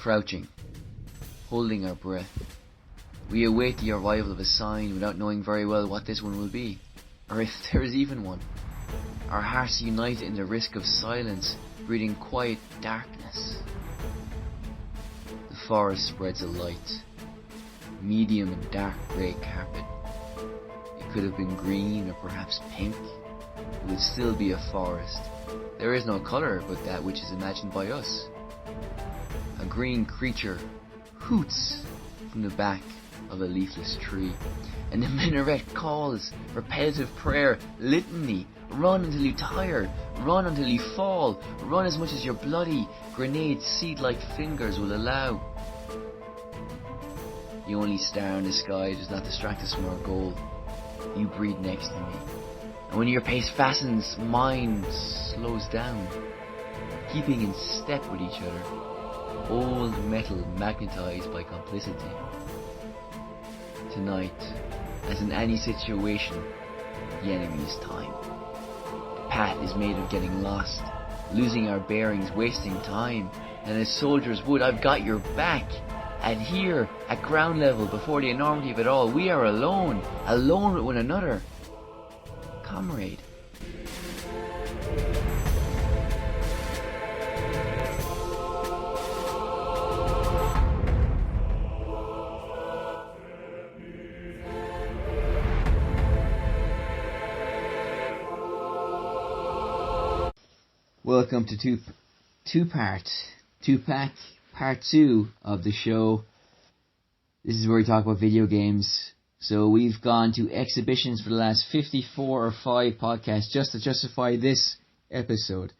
Crouching, holding our breath, we await the arrival of a sign without knowing very well what this one will be, or if there is even one. Our hearts unite in the risk of silence, breathing quiet darkness. The forest spreads a light, medium and dark grey carpet. It could have been green or perhaps pink. It would still be a forest. There is no colour but that which is imagined by us. A green creature hoots from the back of a leafless tree, and the minaret calls, repetitive prayer, litany. Run until you tire, run until you fall, run as much as your bloody grenade seed-like fingers will allow. The only star in the sky does not distract us from our goal. You breathe next to me, and when your pace fastens, mine slows down, keeping in step with each other. Old metal magnetized by complicity. Tonight, as in any situation, the enemy is time. The path is made of getting lost, losing our bearings, wasting time. And as soldiers would, I've got your back. And here, at ground level, before the enormity of it all, we are alone, alone with one another. Comrade. Welcome to two-pack part 2 of the show. This is where we talk about video games. So we've gone to exhibitions for the last 54 or 5 podcasts just to justify this episode.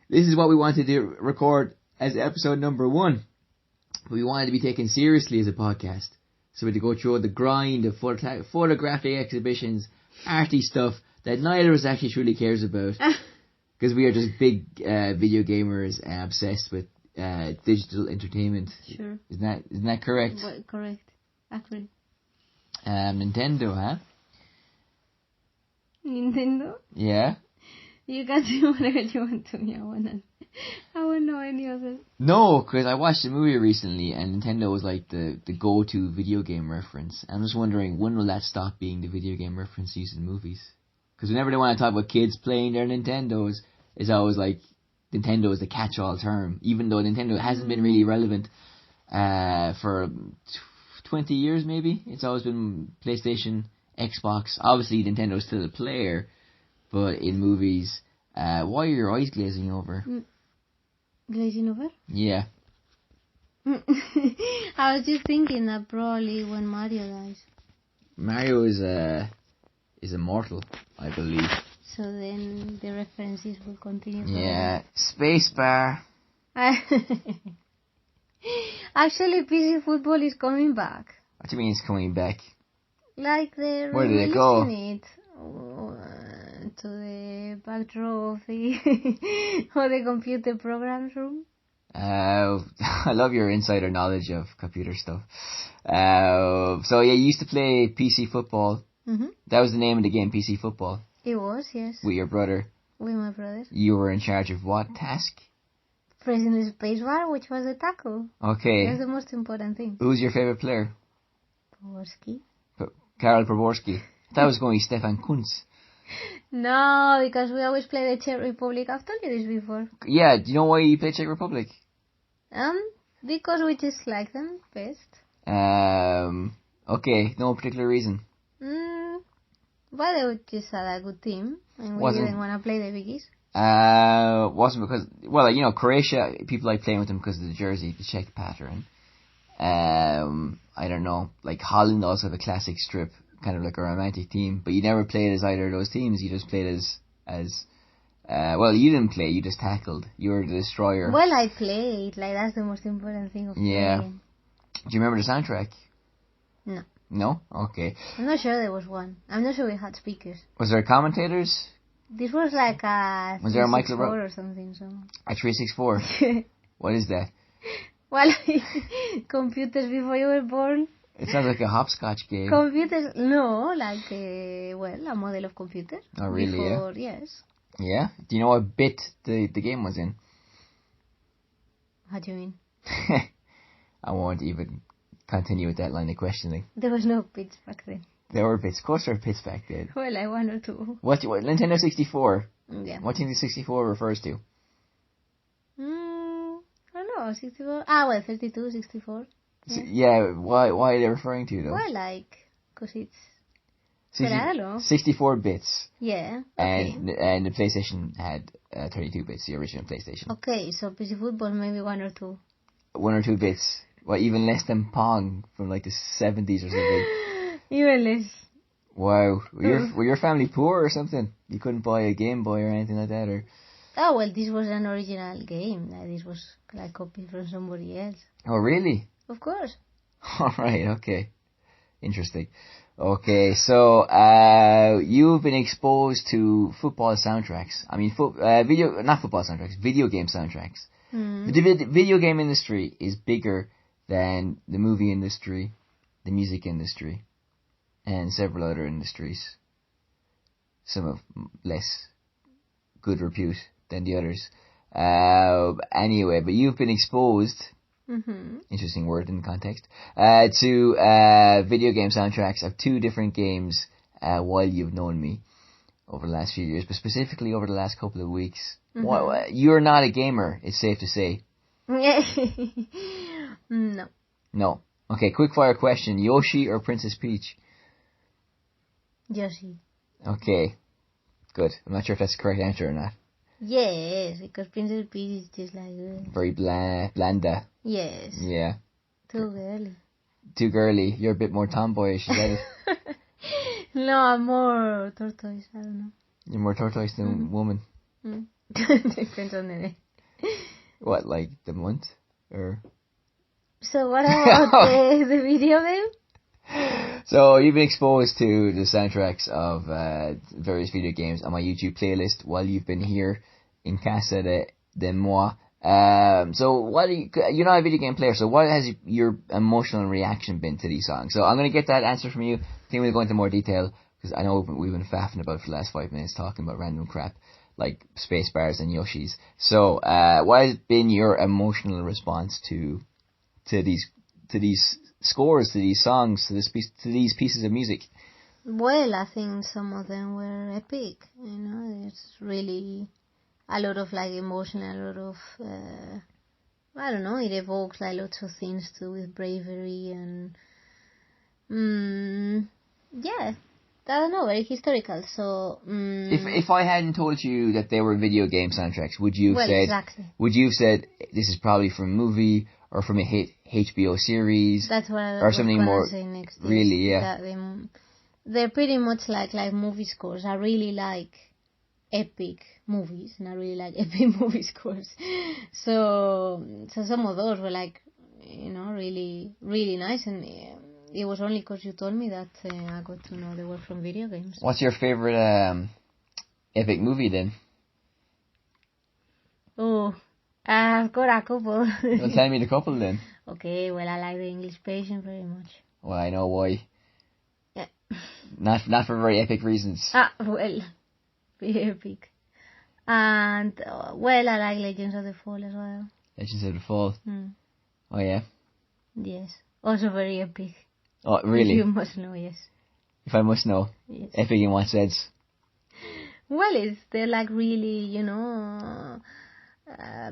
This is what we wanted to record as episode number 1. But we wanted to be taken seriously as a podcast. So we had to go through the grind of photographic exhibitions, arty stuff that neither of us actually truly cares about. Because we are just big video gamers and obsessed with digital entertainment. Sure. Isn't that correct? Well, correct. Accurate. Nintendo, huh? Nintendo? Yeah. You can say whatever you want to me. I won't know any of it. No, because I watched a movie recently and Nintendo was like the go-to video game reference. I'm just wondering, when will that stop being the video game reference used in movies? Because whenever they want to talk about kids playing their Nintendos, it's always like Nintendo is the catch-all term, even though Nintendo hasn't been really relevant for 20 years maybe. It's always been PlayStation, Xbox. Obviously Nintendo is still a player, but in movies, why are your eyes glazing over? Glazing over? Yeah. I was just thinking that probably when Mario dies. Mario is immortal, I believe. So then the references will continue. Yeah. Spacebar. Actually, PC football is coming back. What do you mean it's coming back? Like they're Where did it go? It to the back row of the of the computer programs room. I love your insider knowledge of computer stuff. So yeah, you used to play PC football. Mm-hmm. That was the name of the game, PC football. It was, yes. With your brother. With my brother. You were in charge of what task? Pressing the spacebar, which was a tackle. Okay. That's the most important thing. Who's your favourite player? Poborski. Karol Poborski. That was going to be Stefan Kuntz. No, because we always play the Czech Republic. I've told you this before. Yeah, do you know why you play Czech Republic? Because we just like them best. Okay, no particular reason. Well, they were just a good team, and we didn't want to play the biggies. Wasn't because, well, you know, Croatia, people like playing with them because of the jersey, the Czech pattern. I don't know, like Holland also have a classic strip, kind of like a romantic team, but you never played as either of those teams, you just played as well, you didn't play, you just tackled, you were the destroyer. Well, I played, like that's the most important thing of playing. Do you remember the soundtrack? No. No? Okay. I'm not sure there was one. I'm not sure we had speakers. Was there commentators? This was like a 364 or something. So. A 364? What is that? Well, computers before you were born. It sounds like a hopscotch game. Computers, no, like a model of computer. Oh, really? Before, yes. Yeah? Do you know what bit the game was in? How do you mean? I won't even continue with that line of questioning. There was no bits back then. There were bits. Of course there were bits back then. Well, like 1 or 2. What Nintendo 64? Yeah. What do you think the 64 refers to? I don't know, 64. Ah, well, 32, 64. Yeah, why are they referring to though? Well, like, because it's... Well, I don't know. 64 bits. Yeah, okay. And the PlayStation had 32 bits, the original PlayStation. Okay, so PC Football maybe 1 or 2. 1 or 2 bits. Well, even less than Pong from like the 70s or something. Even less. Wow. Were your family poor or something? You couldn't buy a Game Boy or anything like that, or? Oh, well, this was an original game. Like, this was like copied from somebody else. Oh, really? Of course. Alright, okay. Interesting. Okay, so, you've been exposed to football soundtracks. I mean, not football soundtracks, video game soundtracks. The video game industry is bigger than the movie industry, the music industry, and several other industries. Some of less good repute than the others. Anyway, but you've been exposed, interesting word in the context, to video game soundtracks of 2 different games while you've known me over the last few years, but specifically over the last couple of weeks. You're not a gamer, it's safe to say. No. No. Okay, quick fire question. Yoshi or Princess Peach? Yoshi. Okay, good. I'm not sure if that's the correct answer or not. Yes, because Princess Peach is just like... Very blanda. Yes. Yeah. Too girly. Too girly. You're a bit more tomboyish, is that it? No, I'm more tortoise, I don't know. You're more tortoise than woman. Depends on the day. What, like the month? Or... So what about the video game? So you've been exposed to the soundtracks of various video games on my YouTube playlist while you've been here in Casa de Moi. So you're not a video game player, so what has your emotional reaction been to these songs? So I'm going to get that answer from you. I think we'll go into more detail, because I know we've been faffing about it for the last 5 minutes talking about random crap like space bars and Yoshis. So what has been your emotional response to these scores, to these songs, to these pieces of music? Well, I think some of them were epic. You know, it's really a lot of like emotion, a lot of I don't know. It evokes like lots of things to do with bravery and yeah. I don't know, very historical. So if I hadn't told you that they were video game soundtracks, would you have said this is probably from a movie or from a hit HBO series? That's what I or something more. Say next. Really, yeah. They're pretty much like movie scores. I really like epic movies, and I really like epic movie scores. So some of those were like, you know, really, really nice, and it was only because you told me that I got to know they were from video games. What's your favorite epic movie then? Oh, I've got a couple. Well, tell me the couple then. Okay, well, I like The English Patient very much. Well, I know why. Yeah. Not for very epic reasons. Well, very epic. And, well, I like Legends of the Fall as well. Legends of the Fall? Oh, yeah? Yes. Also very epic. Oh, really? You must know, yes. If I must know? Yes. Epic in what sense? Well, they're like really, you know,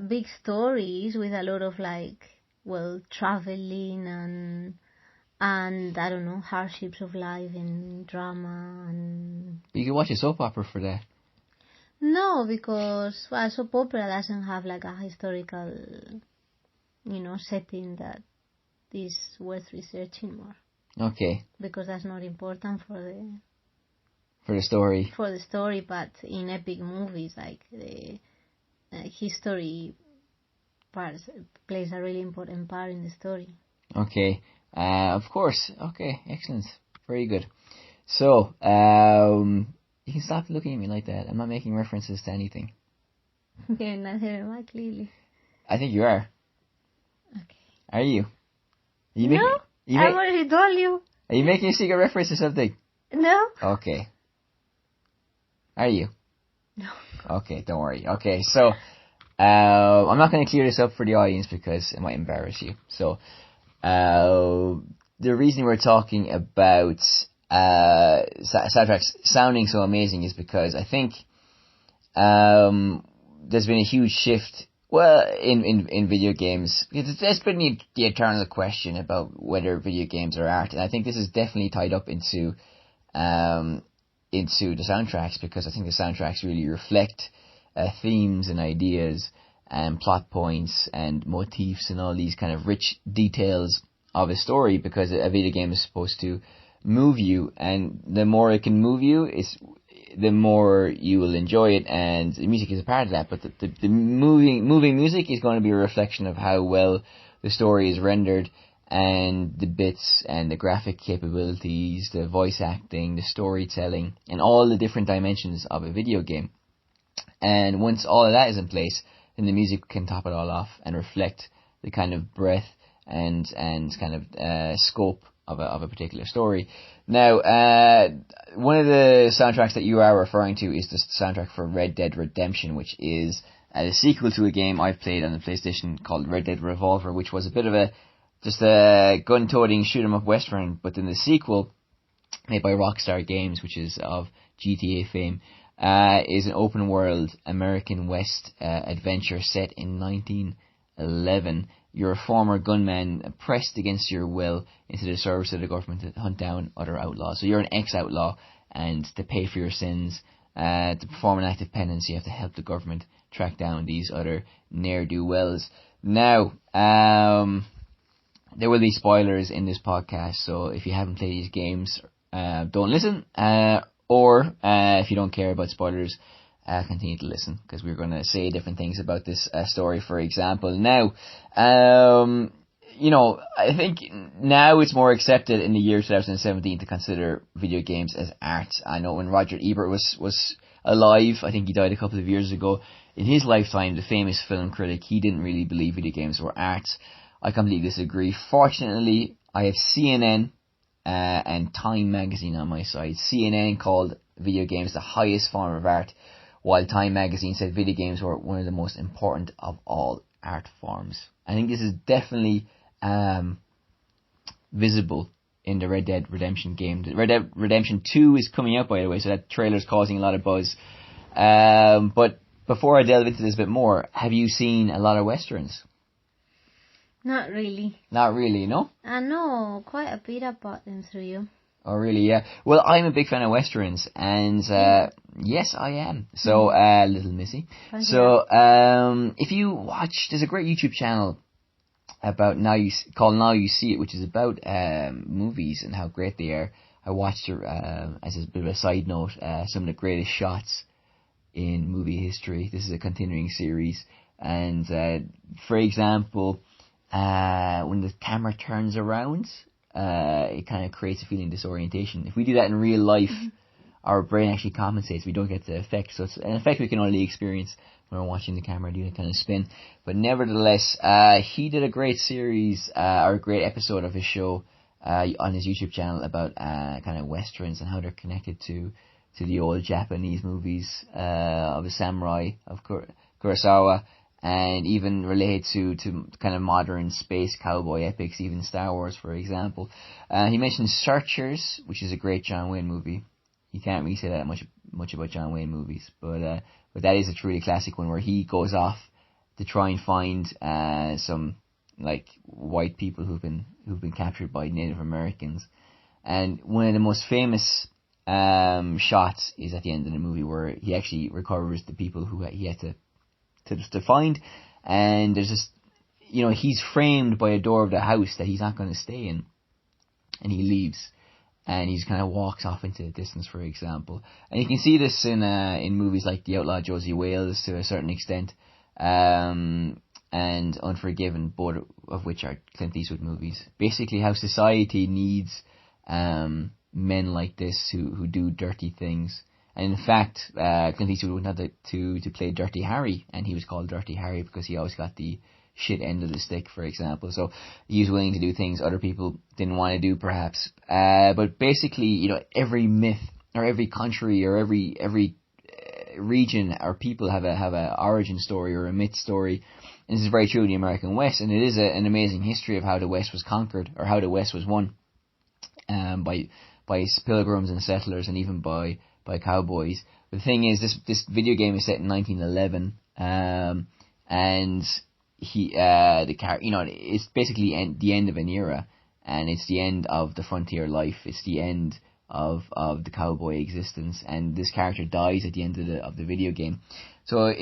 big stories with a lot of like, well, traveling and I don't know, hardships of life and drama and... You could watch a soap opera for that. No, because, well, soap opera doesn't have like a historical, you know, setting that is worth researching more. Okay. Because that's not important for the story. For the story, but in epic movies, like the history plays a really important part in the story. Okay. Of course. Okay. Excellent. Very good. So, you can stop looking at me like that. I'm not making references to anything. You're not hearing my clearly. I think you are. Okay. Are you? No, I've already told you. Are you making a secret reference to something? No. Okay. Are you? No. Okay, don't worry. Okay, so I'm not going to clear this up for the audience because it might embarrass you. So the reason we're talking about soundtracks sounding so amazing is because I think there's been a huge shift. Well, in video games, there's been the eternal question about whether video games are art, and I think this is definitely tied up into the soundtracks, because I think the soundtracks really reflect themes and ideas and plot points and motifs and all these kind of rich details of a story, because a video game is supposed to move you, and the more it can move you, the more you will enjoy it, and the music is a part of that. But the moving music is going to be a reflection of how well the story is rendered, and the bits and the graphic capabilities, the voice acting, the storytelling, and all the different dimensions of a video game. And once all of that is in place, then the music can top it all off and reflect the kind of breadth and kind of scope of a particular story. Now, one of the soundtracks that you are referring to is the soundtrack for Red Dead Redemption, which is the sequel to a game I've played on the PlayStation called Red Dead Revolver, which was a bit of just a gun-toting shoot-'em-up western, but then the sequel, made by Rockstar Games, which is of GTA fame, is an open-world American West adventure set in 1911. You're a former gunman pressed against your will into the service of the government to hunt down other outlaws. So you're an ex-outlaw, and to pay for your sins, to perform an act of penance, you have to help the government track down these other ne'er-do-wells. Now, there will be spoilers in this podcast, so if you haven't played these games, don't listen, or if you don't care about spoilers, continue to listen, because we're going to say different things about this story. For example, now, I think now it's more accepted in the year 2017 to consider video games as art. I know when Roger Ebert was alive, I think he died a couple of years ago, in his lifetime, the famous film critic, he didn't really believe video games were art. I completely disagree. Fortunately, I have CNN and Time magazine on my side. CNN called video games the highest form of art, while Time magazine said video games were one of the most important of all art forms. I think this is definitely visible in the Red Dead Redemption game. The Red Dead Redemption 2 is coming out, by the way, so that trailer's causing a lot of buzz. But before I delve into this a bit more, have you seen a lot of westerns? Not really. Not really, no? I know quite a bit about them through you. Oh, really? Yeah. Well, I'm a big fan of westerns, and yes, I am. So, little Missy. So, if you watch, there's a great YouTube channel about called Now You See It, which is about movies and how great they are. I watched it as a bit of a side note, some of the greatest shots in movie history. This is a continuing series, and for example, when the camera turns around, it kind of creates a feeling of disorientation. If we do that in real life, our brain actually compensates. We don't get the effect. So it's an effect we can only experience when we're watching the camera do that kind of spin. But nevertheless, he did a great series, or a great episode of his show, on his YouTube channel about kind of westerns and how they're connected to the old Japanese movies of the samurai of Kurosawa, and even related to kind of modern space cowboy epics, even Star Wars, for example. He mentioned Searchers, which is a great John Wayne movie. You can't really say that much about John Wayne movies, but that is a truly classic one, where he goes off to try and find some like white people who've been captured by Native Americans. And one of the most famous shots is at the end of the movie, where he actually recovers the people who he had to find, and there's just, he's framed by a door of the house that he's not going to stay in, and he leaves, and he just kind of walks off into the distance, for example. And you can see this in movies like The Outlaw Josie Wales to a certain extent, and Unforgiven, both of which are Clint Eastwood movies. Basically, how society needs men like this who do dirty things. And in fact, Clint Eastwood went on to play Dirty Harry, and he was called Dirty Harry because he always got the shit end of the stick, for example. So he was willing to do things other people didn't want to do, perhaps. But basically, every myth or every country or every region or people have a origin story or a myth story. this is very true in the American West, and it is an amazing history of how the West was conquered, or how the West was won, by pilgrims and settlers, and even by cowboys. But the thing is, this video game is set in 1911, and it's basically the end of an era, and it's the end of the frontier life. It's the end of the cowboy existence, and this character dies at the end of the video game. So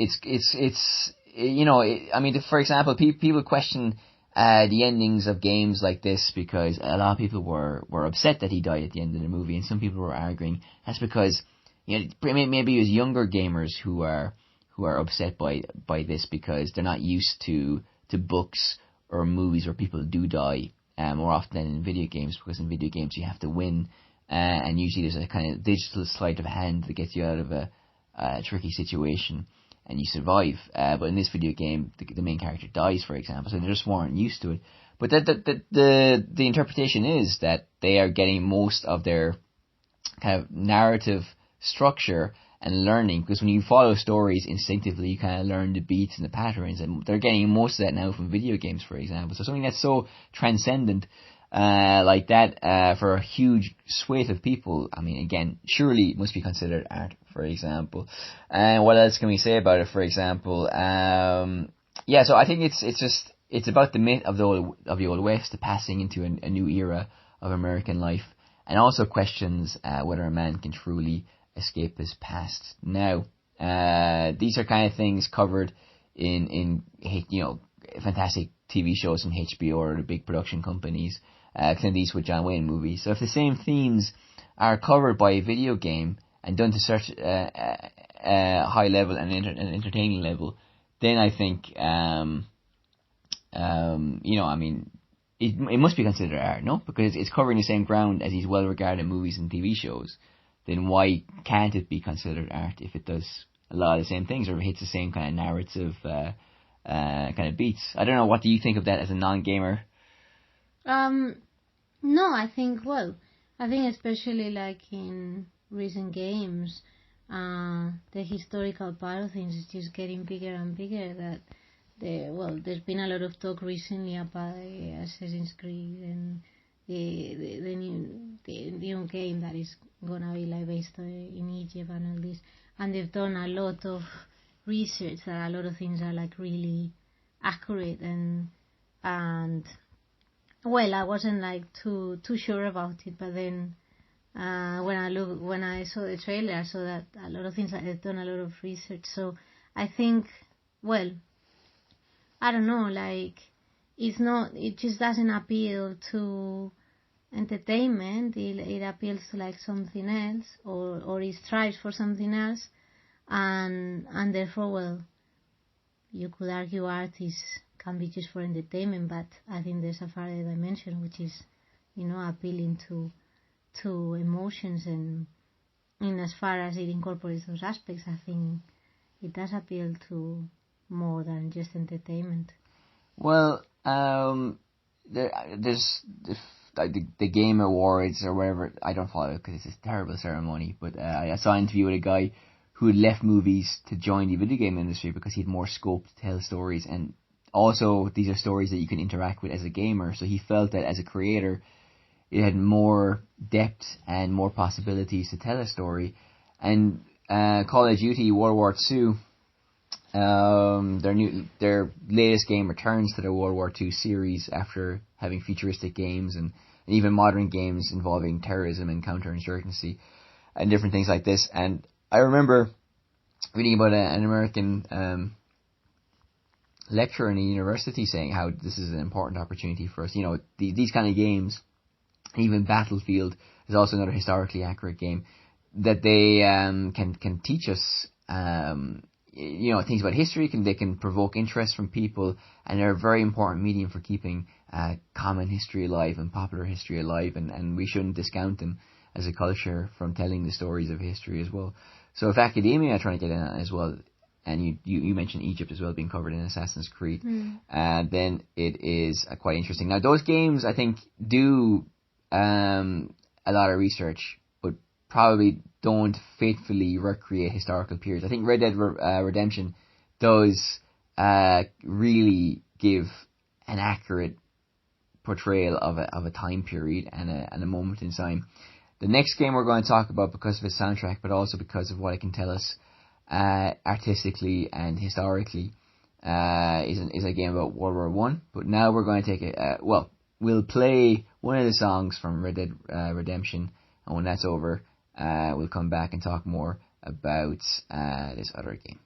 for example, people question the endings of games like this because a lot of people were upset that he died at the end of the movie, and some people were arguing that's because maybe it was younger gamers who are upset by this because they're not used to books or movies where people do die more often than in video games, because in video games you have to win, and usually there's a kind of digital sleight of hand that gets you out of a tricky situation and you survive. But in this video game, the main character dies, for example, so they just weren't used to it. But the interpretation is that they are getting most of their kind of narrative structure and learning, because when you follow stories instinctively, you kind of learn the beats and the patterns, and they're getting most of that now from video games, for example. So something that's so transcendent like that for a huge swathe of people, I mean, again, surely it must be considered art, for example. And what else can we say about it, for example? So I think it's about the myth of the old West, the passing into a new era of American life, and also questions whether a man can truly escape his past. Now, these are kind of things covered in fantastic TV shows from HBO or the big production companies, Clint Eastwood, John Wayne movies. So if the same themes are covered by a video game and done to such high level and entertaining level, then I think it must be considered art, no? Because it's covering the same ground as these well-regarded movies and TV shows. Then why can't it be considered art if it does a lot of the same things, or hits the same kind of narrative kind of beats? I don't know. What do you think of that as a non-gamer? No, I think especially like in recent games, the historical part of things is just getting bigger and bigger. There's been a lot of talk recently about Assassin's Creed and the new game that is gonna be like based in Egypt and all this, and they've done a lot of research that a lot of things are like really accurate, and well, I wasn't like too sure about it, but then when I saw the trailer, I saw that a lot of things they've done a lot of research. So I think, well, I don't know, like it just doesn't appeal to entertainment. It appeals to like something else, or it strives for something else, and therefore, well, you could argue art can be just for entertainment, but I think there's a further dimension, which is, appealing to emotions, and in as far as it incorporates those aspects, I think it does appeal to more than just entertainment. Well, there's the Game Awards or whatever. I don't follow it because it's a terrible ceremony, but I saw an interview with a guy who had left movies to join the video game industry because he had more scope to tell stories, and also these are stories that you can interact with as a gamer. So he felt that as a creator, it had more depth and more possibilities to tell a story. And Call of Duty World War II, their latest game returns to the World War II series after having futuristic games and even modern games involving terrorism and counterinsurgency and different things like this. And I remember reading about an American lecturer in a university saying how this is an important opportunity for us. These kind of games, even Battlefield is also another historically accurate game, that they can teach us things about history. They can provoke interest from people, and they're a very important medium for keeping common history alive and popular history alive, and we shouldn't discount them as a culture from telling the stories of history as well. So if academia are trying to get in as well, and you mentioned Egypt as well being covered in Assassin's Creed, then it is quite interesting. Now those games, I think, do a lot of research, but probably don't faithfully recreate historical periods. I think Red Dead Redemption does really give an accurate portrayal of a time period and a moment in time. The next game we're going to talk about because of its soundtrack, but also because of what it can tell us artistically and historically, is a game about World War One. But now we're going to take we'll play one of the songs from Red Dead Redemption, and when that's over, we'll come back and talk more about this other game.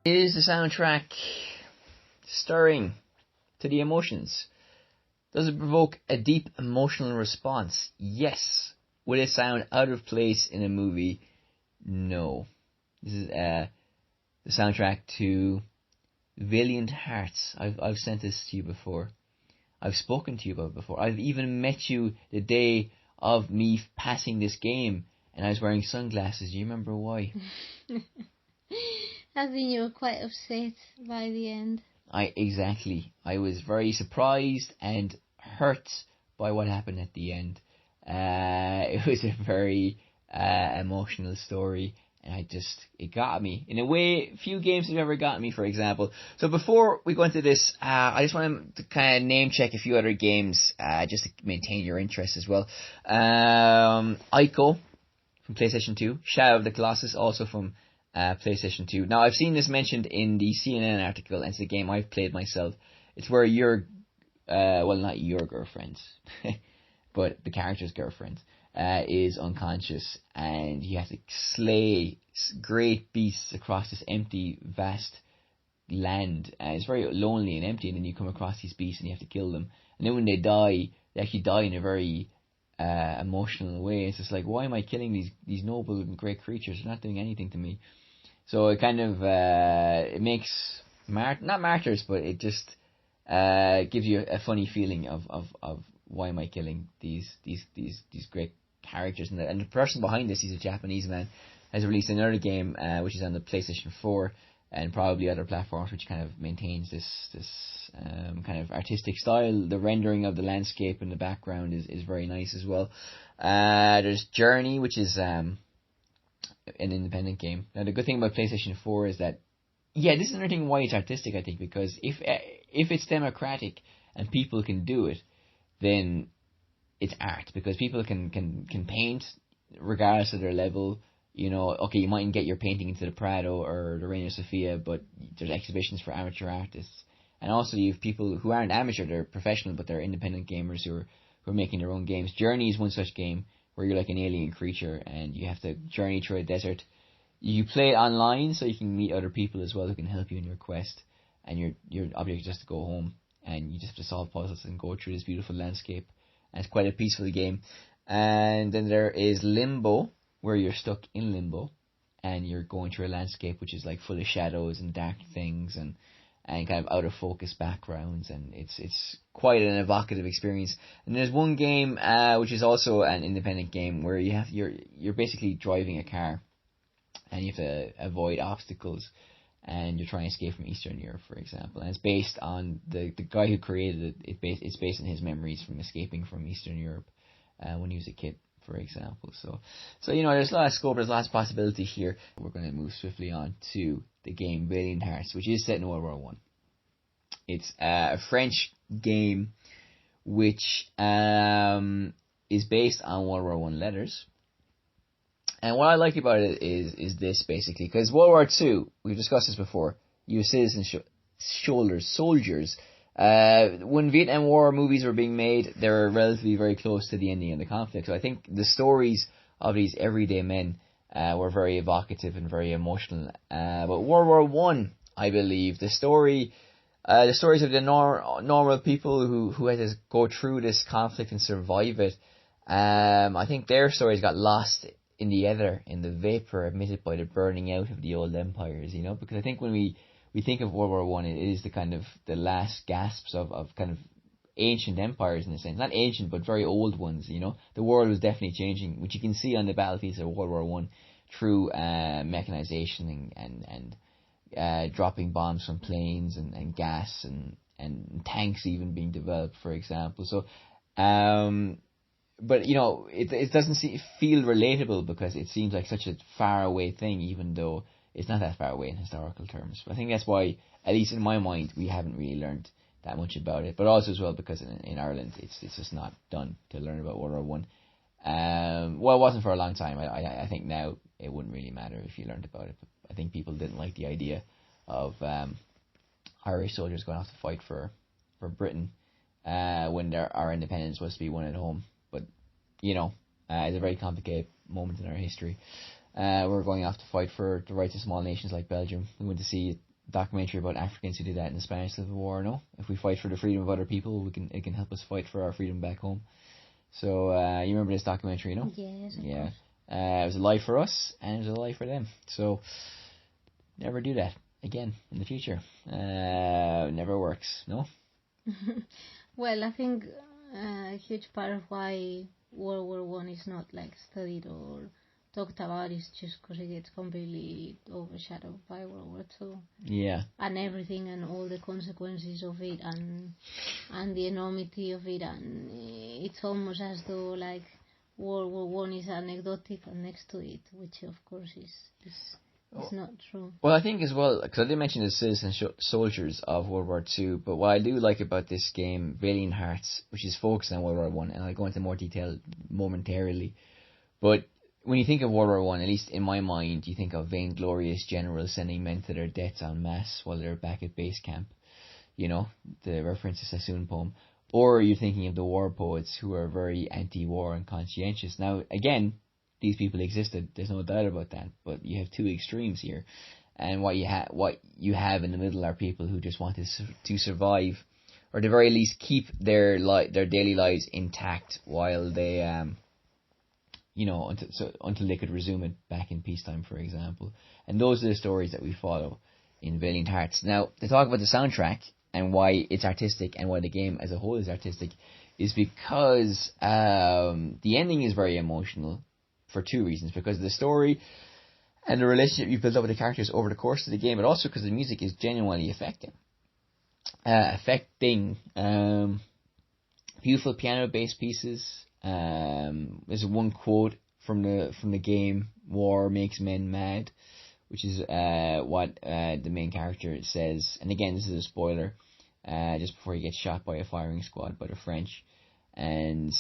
Is the soundtrack stirring to the emotions? Does it provoke a deep emotional response? Yes. Will it sound out of place in a movie? No. This is the soundtrack to Valiant Hearts. I've sent this to you before. I've spoken to you about it before. I've even met you the day of me passing this game, and I was wearing sunglasses. Do you remember why? I think you were quite upset by the end. Exactly. I was very surprised and hurt by what happened at the end. It was a very emotional story, and it got me in a way few games have ever gotten me, for example. So before we go into this, I just want to kind of name check a few other games, just to maintain your interest as well. Ico from PlayStation 2, Shadow of the Colossus also from PlayStation 2. Now I've seen this mentioned in the CNN article, and it's a game I've played myself. It's where you're, well, not your girlfriend, but the character's girlfriend, is unconscious, and you have to slay great beasts across this empty, vast land. It's very lonely and empty, and then you come across these beasts and you have to kill them. And then when they die, they actually die in a very emotional way. It's just like, why am I killing these noble and great creatures? They're not doing anything to me. So it kind of it makes not martyrs, but it just gives you a funny feeling of why am I killing these great characters? And the person behind this, he's a Japanese man, has released another game which is on the PlayStation 4 and probably other platforms, which kind of maintains this kind of artistic style. The rendering of the landscape in the background is very nice as well. There's Journey, which is an independent game. Now the good thing about PlayStation 4 is that, yeah, this is another thing why it's artistic, I think, because if it's democratic and people can do it, then it's art, because people can paint regardless of their level. You know, okay, you mightn't get your painting into the Prado or the Reina Sofia, but there's exhibitions for amateur artists. And also you have people who aren't amateur, they're professional, but they're independent gamers who are making their own games. Journey is one such game where you're like an alien creature and you have to journey through a desert. You play it online so you can meet other people as well who can help you in your quest. And your object is just to go home, and you just have to solve puzzles and go through this beautiful landscape. And it's quite a peaceful game. And then there is Limbo, where you're stuck in limbo and you're going through a landscape which is like full of shadows and dark things and kind of out of focus backgrounds, and it's quite an evocative experience. And there's one game which is also an independent game where you're basically driving a car and you have to avoid obstacles, and you're trying to escape from Eastern Europe, for example. And it's based on the guy who created it. It's based on his memories from escaping from Eastern Europe when he was a kid, for example. So you know, there's a lot of scope, there's lots of possibility here. We're going to move swiftly on to the game Valiant Hearts, which is set in World War One. It's a French game which is based on World War One letters. And what I like about it is this, basically, because World War Two, we've discussed this before, U.S. citizens soldiers. When Vietnam War movies were being made, they were relatively very close to the ending of the conflict. So I think the stories of these everyday men were very evocative and very emotional. But World War One, I believe, the stories of the normal people who had to go through this conflict and survive it, I think their stories got lost in the vapor emitted by the burning out of the old empires, you know, because I think when we think of World War One, it is the kind of the last gasps of kind of ancient empires, in a sense. Not ancient, but very old ones, you know. The world was definitely changing, which you can see on the battlefields of World War One through mechanization and dropping bombs from planes and gas and tanks even being developed, for example. So, but you know, it doesn't feel relatable because it seems like such a far away thing, even though it's not that far away in historical terms. But I think that's why, at least in my mind, we haven't really learned that much about it. But also as well because in Ireland, it's just not done to learn about World War One. Well, it wasn't for a long time. I think now it wouldn't really matter if you learned about it. But I think people didn't like the idea of Irish soldiers going off to fight for Britain when our independence was to be won at home. But you know, it's a very complicated moment in our history. We're going off to fight for the rights of small nations like Belgium. We went to see a documentary about Africans who did that in the Spanish Civil War. No, if we fight for the freedom of other people, it can help us fight for our freedom back home. So you remember this documentary, no? Yes, of yeah. course. It was a life for us, and it was a life for them. So never do that. again in the future. Never works, no? Well, I think a huge part of why World War One is not like studied or talked about is just because it gets completely overshadowed by World War Two. Yeah. And everything and all the consequences of it and the enormity of it, and it's almost as though like World War One is anecdotic next to it, which of course is not true. Well, I think as well, because I did mention the citizen soldiers of World War II, but what I do like about this game, Valiant Hearts, which is focused on World War One, and I'll go into more detail momentarily, but when you think of World War One, at least in my mind, you think of vainglorious generals sending men to their deaths en masse while they're back at base camp. You know, the reference to Sassoon poem. Or you're thinking of the war poets who are very anti-war and conscientious. Now, again, these people existed. There's no doubt about that. But you have two extremes here, and what you have in the middle are people who just want to survive, or at the very least keep their daily lives intact while they until they could resume it back in peacetime, for example. And those are the stories that we follow in Valiant Hearts. Now, to talk about the soundtrack and why it's artistic and why the game as a whole is artistic, is because the ending is very emotional for two reasons. Because of the story and the relationship you build up with the characters over the course of the game, but also because the music is genuinely affecting. Beautiful piano-based pieces. There's one quote from the game, "War makes men mad," which is what the main character says. And again, this is a spoiler, just before he gets shot by a firing squad by the French. And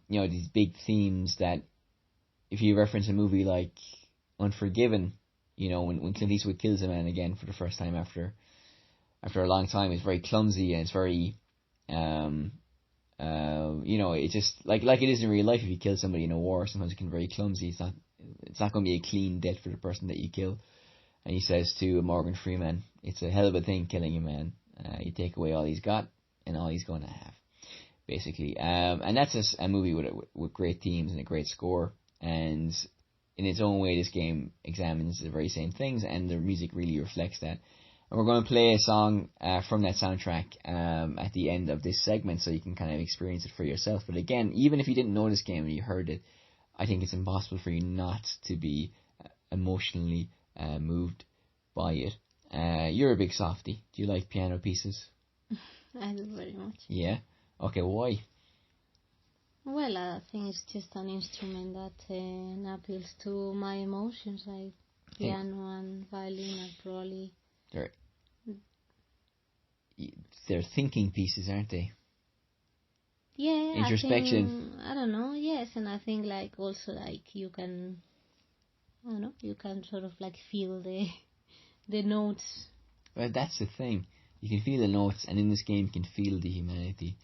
these big themes that, if you reference a movie like Unforgiven, when Clint Eastwood kills a man again for the first time after a long time, it's very clumsy and it's very it's just like it is in real life. If you kill somebody in a war, sometimes it can be very clumsy. It's not going to be a clean death for the person that you kill. And he says to Morgan Freeman, "It's a hell of a thing killing a man. You take away all he's got and all he's going to have," basically. And that's a movie with great themes and a great score. And in its own way, this game examines the very same things, and the music really reflects that. And we're going to play a song from that soundtrack at the end of this segment, so you can kind of experience it for yourself. But again, even if you didn't know this game and you heard it, I think it's impossible for you not to be emotionally moved by it. You're a big softie. Do you like piano pieces? I do very much. Yeah? Okay, why? Well, I think it's just an instrument that appeals to my emotions, like piano and violin are probably... They're thinking pieces, aren't they? Yeah, introspection. I don't know. Yes, and I think like also like you can sort of like feel the notes. Well, that's the thing. You can feel the notes, and in this game you can feel the humanity.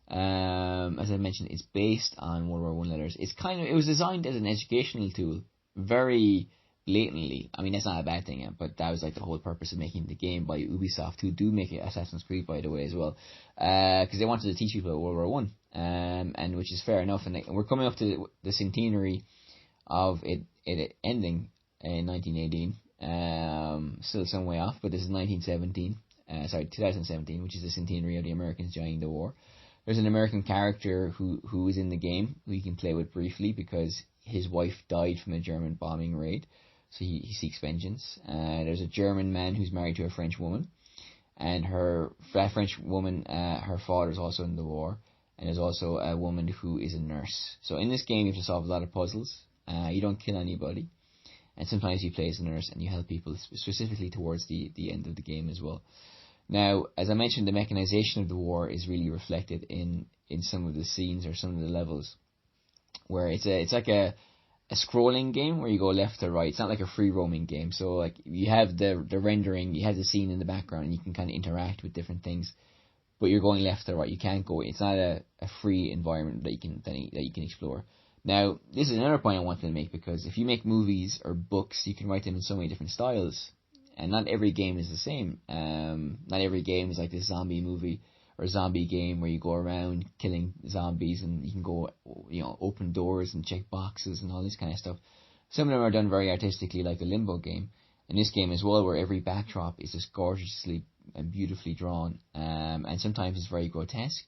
As I mentioned, it's based on World War One letters. It was designed as an educational tool, very blatantly. I mean, that's not a bad thing, but that was like the whole purpose of making the game by Ubisoft, who do make Assassin's Creed, by the way, as well, because they wanted to teach people about World War One, and which is fair enough. And we're coming up to the centenary of it ending in 1918. Still some way off, but this is 2017, which is the centenary of the Americans joining the war. There's an American character who is in the game who you can play with briefly because his wife died from a German bombing raid, so he seeks vengeance. There's a German man who's married to a French woman, and that French woman, her father's also in the war, and there's also a woman who is a nurse. So in this game you have to solve a lot of puzzles. You don't kill anybody, and sometimes you play as a nurse and you help people, specifically towards the end of the game as well. Now, as I mentioned, the mechanization of the war is really reflected in some of the scenes or some of the levels, where it's like a scrolling game where you go left to right. It's not like a free roaming game. So like you have the rendering, you have the scene in the background, and you can kind of interact with different things, but you're going left to right. You can't go. It's not a free environment that you can explore. Now, this is another point I wanted to make, because if you make movies or books, you can write them in so many different styles. And not every game is the same. Not every game is like this zombie movie or zombie game where you go around killing zombies and you can go, open doors and check boxes and all this kind of stuff. Some of them are done very artistically, like the Limbo game. in this game as well, where every backdrop is just gorgeously and beautifully drawn, and sometimes it's very grotesque.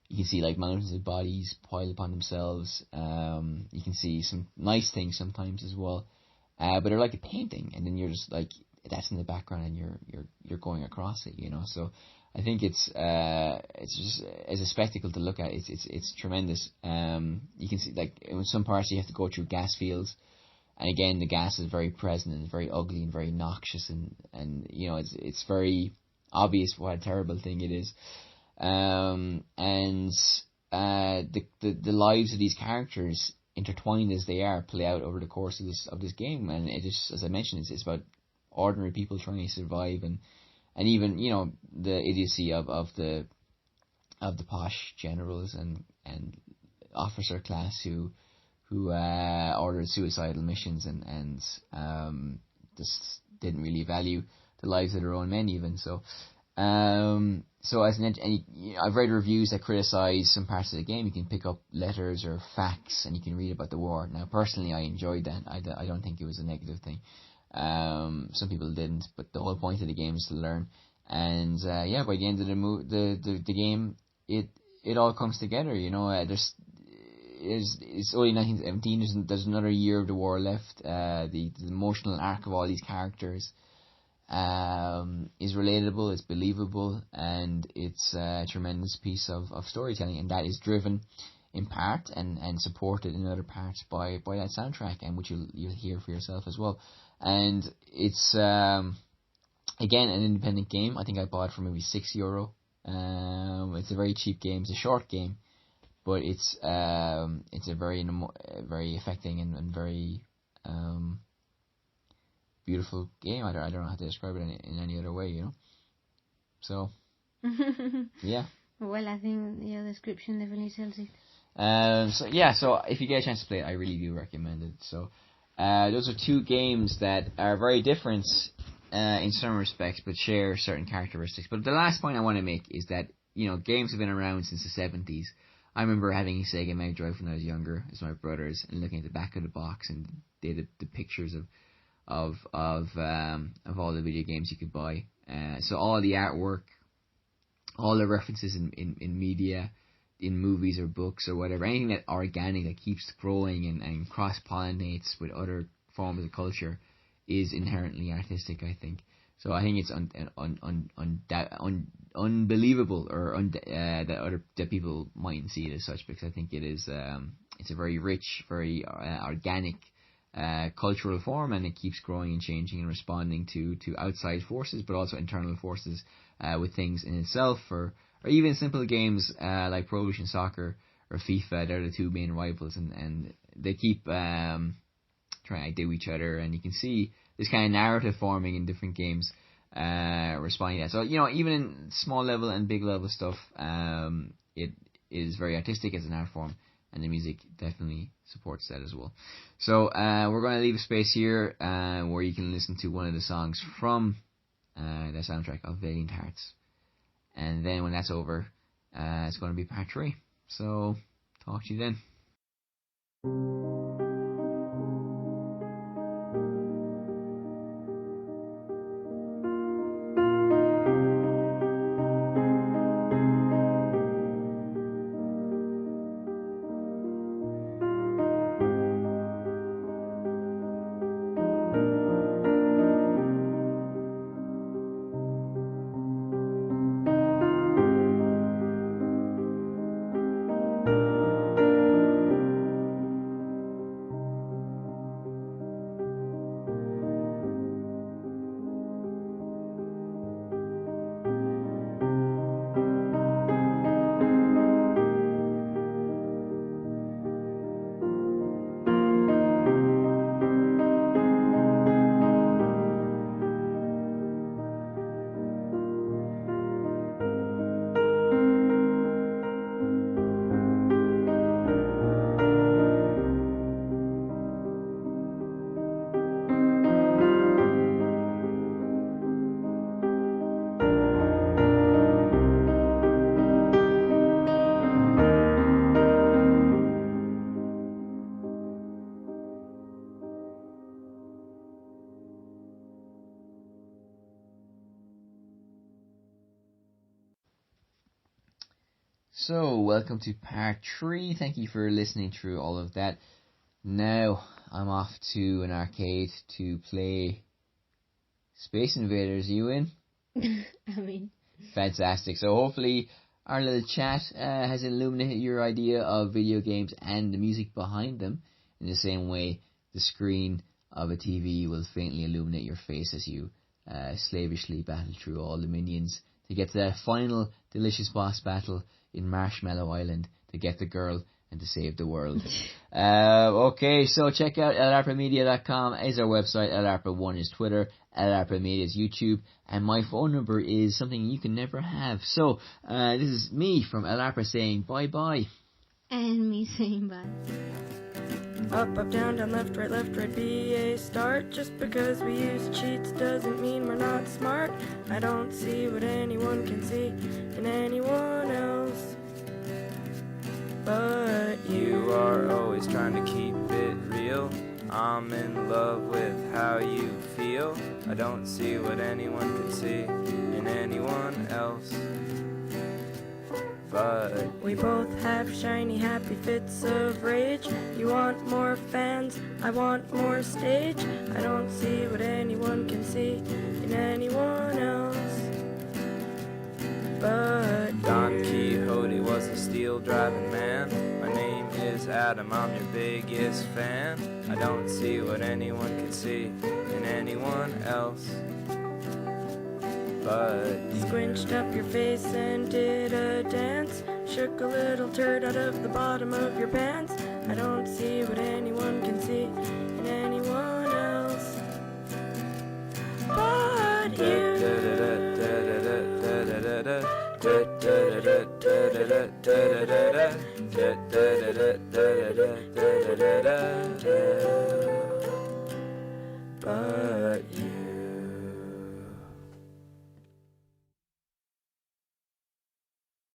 You can see like mountains of bodies piled upon themselves. You can see some nice things sometimes as well, but they're like a painting, and then you're just like, that's in the background, and you're going across it, you know. So I think it's just as a spectacle to look at. It's tremendous. You can see like in some parts you have to go through gas fields, and again the gas is very present and very ugly and very noxious, and you know it's very obvious what a terrible thing it is. And the lives of these characters, intertwined as they are, play out over the course of this game, and it is, as I mentioned, it's about ordinary people trying to survive, and even, you know, the idiocy of the posh generals and officer class who ordered suicidal missions and just didn't really value the lives of their own men even. So as I've read reviews that criticize some parts of the game. You can pick up letters or facts and you can read about the war. Now, personally, I enjoyed that. I don't think it was a negative thing. Some people didn't, but the whole point of the game is to learn. And by the end of the game, it all comes together. You know, it's only 1917. There's another year of the war left. The emotional arc of all these characters is relatable, it's believable, and it's a tremendous piece of storytelling, and that is driven in part and supported in other parts by that soundtrack, and which you'll hear for yourself as well. And it's again an independent game. I think I bought it for maybe €6. It's a very cheap game. It's a short game, but it's a very affecting and very beautiful game. I don't know how to describe it in any other way, you know. So yeah. Well, I think your description definitely sells it. So if you get a chance to play it, I really do recommend it. So those are two games that are very different in some respects, but share certain characteristics. But the last point I want to make is that, you know, games have been around since the 70s. I remember having a Sega Mega Drive when I was younger, as my brothers, and looking at the back of the box and the pictures of all the video games you could buy. So all the artwork, all the references in media, in movies or books or whatever, anything that organic, that keeps growing and cross-pollinates with other forms of culture, is inherently artistic, I think. So I think it's unbelievable or that people mightn't see it as such, because I think it is it's a very rich, very organic cultural form, and it keeps growing and changing and responding to outside forces, but also internal forces with things in itself, or even simple games like Pro Evolution Soccer or FIFA. They're the two main rivals, and they keep trying to outdo each other, and you can see this kind of narrative forming in different games responding to that. So, you know, even in small level and big level stuff, it is very artistic as an art form, and the music definitely supports that as well. So we're going to leave a space here where you can listen to one of the songs from the soundtrack of Valiant Hearts. And then when that's over, it's going to be part 3. So talk to you then. So, welcome to part 3. Thank you for listening through all of that. Now, I'm off to an arcade to play Space Invaders. You in? I'm in. Fantastic. So, hopefully, our little chat has illuminated your idea of video games and the music behind them. In the same way, the screen of a TV will faintly illuminate your face as you slavishly battle through all the minions to get to that final delicious boss battle in Marshmallow Island to get the girl and to save the world. Okay, so check out elarpamedia.com is our website, elarpa1 is Twitter, elarpamedia is YouTube, and my phone number is something you can never have. So, this is me from elarpa saying bye-bye. And me saying bye. Up, up, down, down, left, right, be a start. Just because we use cheats doesn't mean we're not smart. I don't see what anyone can see in anyone else but You are always trying to keep it real. I'm in love with how you feel. I don't see what anyone can see in anyone else but we both have shiny, happy fits of rage. You want more fans, I want more stage. I don't see what anyone can see in anyone else but Don Quixote was a steel driving man. My name is Adam, I'm your biggest fan. I don't see what anyone can see in anyone else but squinched up your face and did a dance. Shook a little turd out of the bottom of your pants. I don't see what anyone can see in anyone else but you. But you.